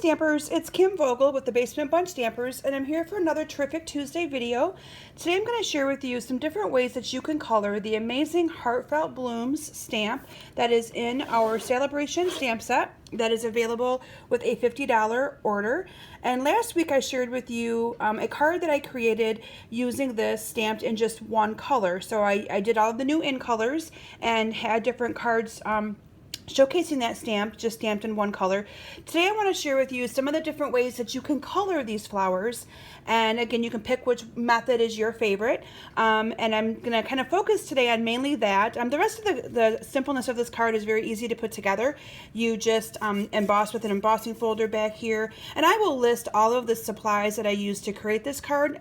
Stampers, it's Kim Vogel with the Basement Bunch Stampers, and I'm here for another terrific Tuesday video. Today I'm going to share with you some different ways that you can color the amazing Heartfelt Blooms stamp that is in our Celebration stamp set that is available with a $50 order. And last week I shared with you a card that I created using this stamped in just one color. So I did all of the new in colors and had different cards showcasing that stamp, just stamped in one color. Today I want to share with you some of the different ways that you can color these flowers. And again, you can pick which method is your favorite. And I'm going to kind of focus today on mainly that. The rest of the simpleness of this card is very easy to put together. You just emboss with an embossing folder back here. And I will list all of the supplies that I used to create this card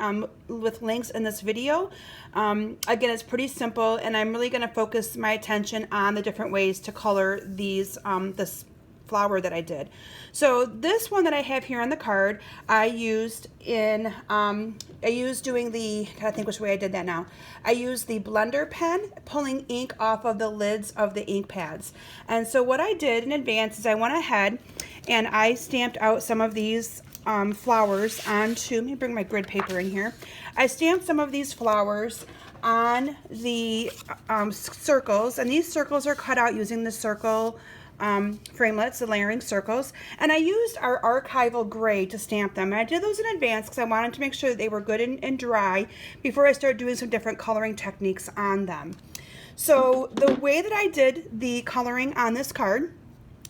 with links in this video. Again, it's pretty simple, and I'm really going to focus my attention on the different ways to color these this flower that I did. So this one that I have here on the card, I used in doing the, I gotta think which way I did that now. I used the blender pen, pulling ink off of the lids of the ink pads. And so what I did in advance is I went ahead and I stamped out some of these flowers onto, let me bring my grid paper in here. I stamped some of these flowers on the circles, and these circles are cut out using the circle framelits, the layering circles, and I used our archival gray to stamp them. And I did those in advance because I wanted to make sure that they were good and dry before I started doing some different coloring techniques on them. So the way that I did the coloring on this card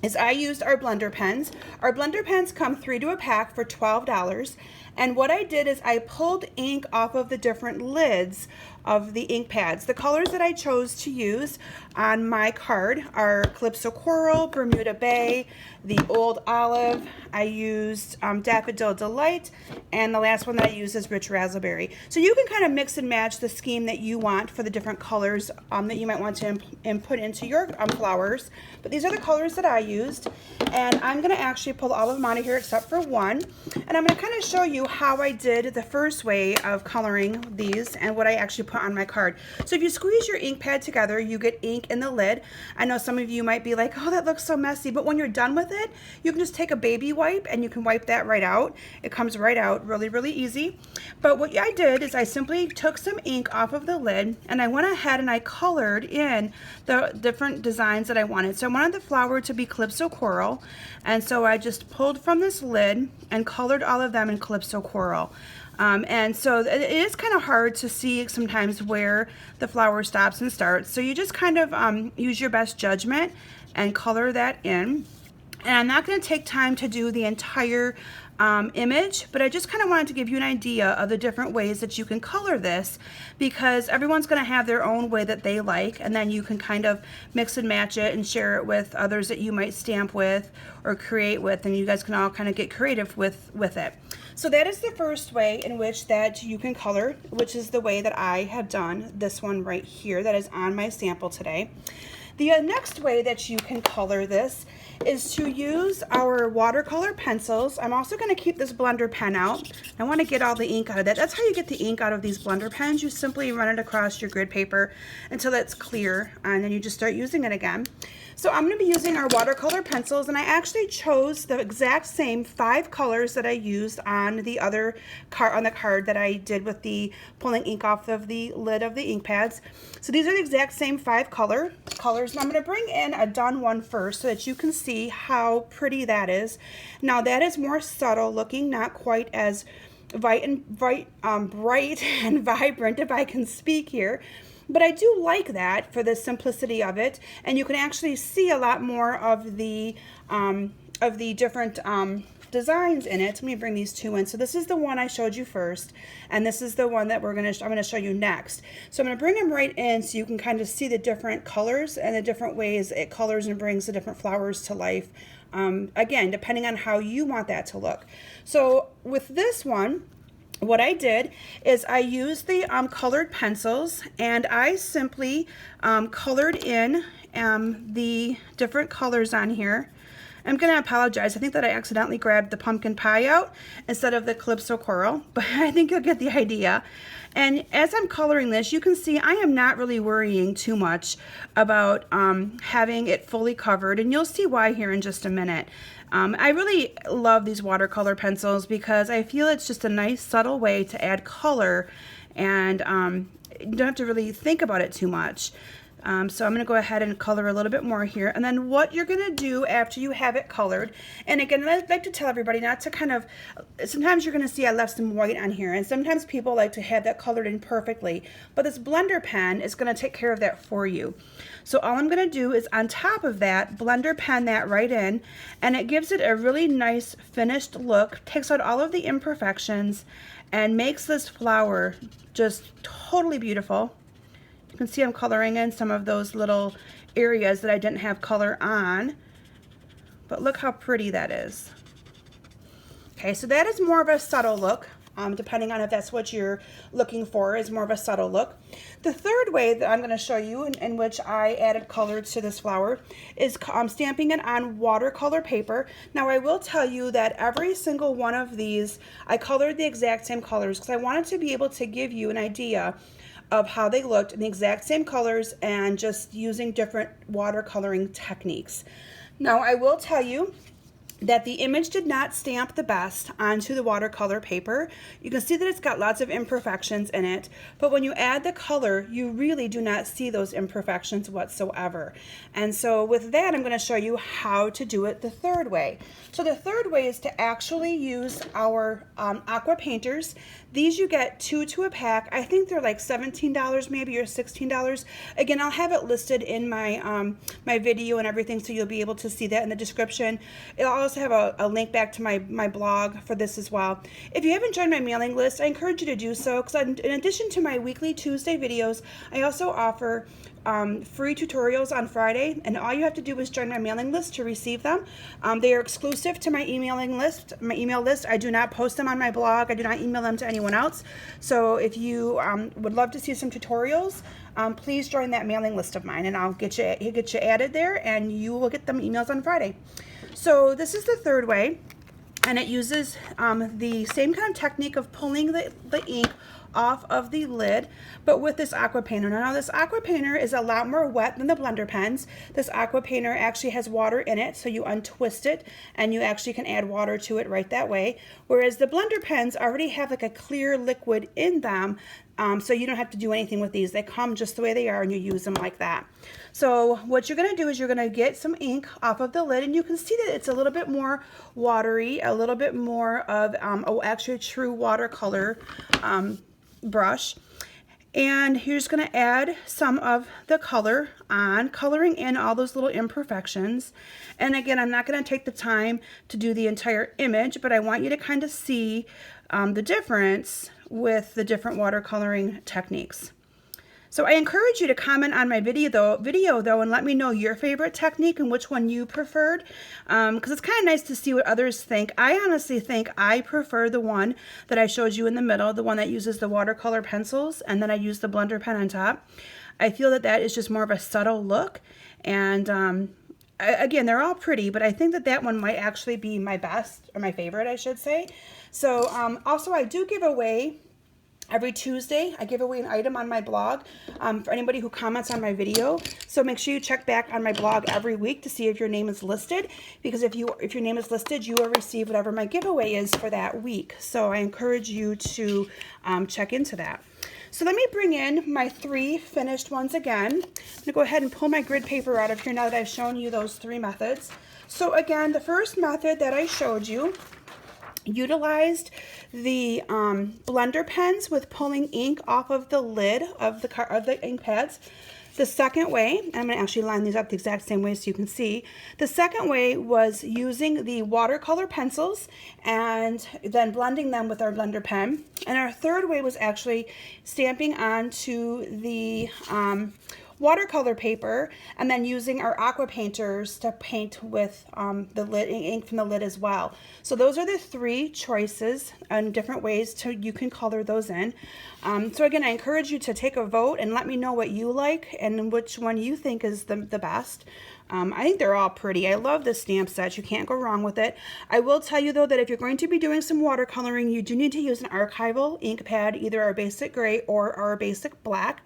is I used our blender pens. Our blender pens come 3 to a pack for $12. And what I did is I pulled ink off of the different lids of the ink pads. The colors that I chose to use on my card are Calypso Coral, Bermuda Bay, the Old Olive, I used Daffodil Delight, and the last one that I used is Rich Raspberry. So you can kind of mix and match the scheme that you want for the different colors that you might want to input into your flowers. But these are the colors that I used, and I'm going to actually pull all of them out of here except for one. And I'm going to kind of show you how I did the first way of coloring these and what I actually put on my card. So if you squeeze your ink pad together, you get ink in the lid. I know some of you might be like, oh, that looks so messy, but when you're done with it, you can just take a baby wipe and you can wipe that right out. It comes right out really, really easy. But what I did is I simply took some ink off of the lid and I went ahead and I colored in the different designs that I wanted. So I wanted the flower to be Calypso Coral, and so I just pulled from this lid and colored all of them in Calypso Coral. And so it is kind of hard to see sometimes where the flower stops and starts. So you just kind of use your best judgment and color that in. And I'm not going to take time to do the entire image, but I just kind of wanted to give you an idea of the different ways that you can color this, because everyone's going to have their own way that they like, and then you can kind of mix and match it and share it with others that you might stamp with or create with, and you guys can all kind of get creative with it. So that is the first way in which that you can color, which is the way that I have done this one right here that is on my sample today. The next way that you can color this is to use our watercolor pencils. I'm also going to keep this blender pen out. I want to get all the ink out of that. That's how you get the ink out of these blender pens. You simply run it across your grid paper until it's clear, and then you just start using it again. So I'm going to be using our watercolor pencils, and I actually chose the exact same 5 colors that I used on the other card, on the card that I did with the pulling ink off of the lid of the ink pads. So these are the exact same 5 colors, and I'm going to bring in a done one first so that you can see how pretty that is. Now that is more subtle looking, not quite as bright and vibrant, if I can speak here. But I do like that for the simplicity of it, and you can actually see a lot more of the different designs in it. Let me bring these two in. So this is the one I showed you first, and this is the one that I'm going to show you next. So I'm going to bring them right in so you can kind of see the different colors and the different ways it colors and brings the different flowers to life. Again, depending on how you want that to look. So with this one, what I did is I used the colored pencils, and I simply colored in the different colors on here. I'm going to apologize. I think that I accidentally grabbed the pumpkin pie out instead of the Calypso Coral, but I think you'll get the idea. And as I'm coloring this, you can see I am not really worrying too much about having it fully covered, and you'll see why here in just a minute. I really love these watercolor pencils because I feel it's just a nice subtle way to add color, and you don't have to really think about it too much. So I'm going to go ahead and color a little bit more here. And then what you're going to do after you have it colored, and again, I'd like to tell everybody not to kind of, sometimes you're going to see I left some white on here, and sometimes people like to have that colored in perfectly, but this blender pen is going to take care of that for you. So all I'm going to do is on top of that, blender pen that right in, and it gives it a really nice finished look, takes out all of the imperfections, and makes this flower just totally beautiful. You can see I'm coloring in some of those little areas that I didn't have color on, but look how pretty that is. Okay, so that is more of a subtle look, depending on if that's what you're looking for, is more of a subtle look. The third way that I'm going to show you in which I added color to this flower is stamping it on watercolor paper. Now I will tell you that every single one of these, I colored the exact same colors because I wanted to be able to give you an idea of how they looked in the exact same colors and just using different watercoloring techniques. Now I will tell you that the image did not stamp the best onto the watercolor paper. You can see that it's got lots of imperfections in it, but when you add the color, you really do not see those imperfections whatsoever. And so with that, I'm going to show you how to do it the third way. So the third way is to actually use our aqua painters. These you get 2 to a pack. I think they're like $17 maybe, or $16. Again, I'll have it listed in my my video and everything, so you'll be able to see that in the description. It'll also have a link back to my blog for this as well. If you haven't joined my mailing list, I encourage you to do so, because in addition to my weekly Tuesday videos, I also offer free tutorials on Friday, and all you have to do is join my mailing list to receive them. They are exclusive to my email list. I do not post them on my blog. I do not email them to anyone else. So if you would love to see some tutorials, please join that mailing list of mine, and I'll get you added there, and you will get them emails on Friday. So this is the third way, and it uses the same kind of technique of pulling the ink off of the lid, but with this aqua painter. Now this aqua painter is a lot more wet than the blender pens. This aqua painter actually has water in it, so you untwist it and you actually can add water to it right that way, whereas the blender pens already have like a clear liquid in them, so you don't have to do anything with these. They come just the way they are and you use them like that. So what you're going to do is you're going to get some ink off of the lid, and you can see that it's a little bit more watery, a little bit more of actually a true watercolor brush. And you're just going to add some of the color on, coloring in all those little imperfections. And again, I'm not going to take the time to do the entire image, but I want you to kind of see the difference with the different watercoloring techniques. So I encourage you to comment on my video though, and let me know your favorite technique and which one you preferred, because it's kind of nice to see what others think. I honestly think I prefer the one that I showed you in the middle, the one that uses the watercolor pencils, and then I use the blender pen on top. I feel that that is just more of a subtle look, and again, they're all pretty, but I think that that one might actually be my best, or my favorite, I should say. So also I do give away, every Tuesday, I give away an item on my blog for anybody who comments on my video. So make sure you check back on my blog every week to see if your name is listed, because if your name is listed, you will receive whatever my giveaway is for that week. So I encourage you to check into that. So let me bring in my 3 finished ones again. I'm going to go ahead and pull my grid paper out of here now that I've shown you those 3 methods. So again, the first method that I showed you utilized the blender pens with pulling ink off of the lid of the ink pads. The second way, I'm going to actually line these up the exact same way so you can see. The second way was using the watercolor pencils and then blending them with our blender pen. And our third way was actually stamping onto the watercolor paper, and then using our aqua painters to paint with the lid, ink from the lid as well. So those are the 3 choices and different ways you can color those in. So again, I encourage you to take a vote and let me know what you like and which one you think is the best. I think they're all pretty. I love this stamp set. You can't go wrong with it. I will tell you though that if you're going to be doing some watercoloring, you do need to use an archival ink pad, either our basic gray or our basic black.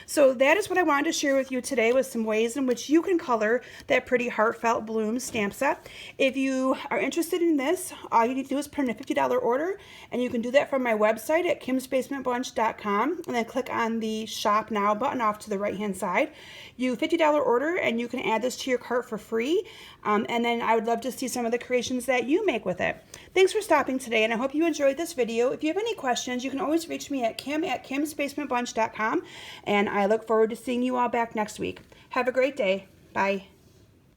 So that is what I wanted to share with you today, with some ways in which you can color that pretty Heartfelt Blooms stamp set. If you are interested in this, all you need to do is put in a $50 order, and you can do that from my website at kimsbasementbunch.com, and then click on the Shop Now button off to the right hand side. You $50 order, and you can add this to your cart for free, and then I would love to see some of the creations that you make with it. Thanks for stopping today, and I hope you enjoyed this video. If you have any questions, you can always reach me at kim@kimsbasementbunch.com, and I look forward to seeing you all back next week. Have a great day. Bye.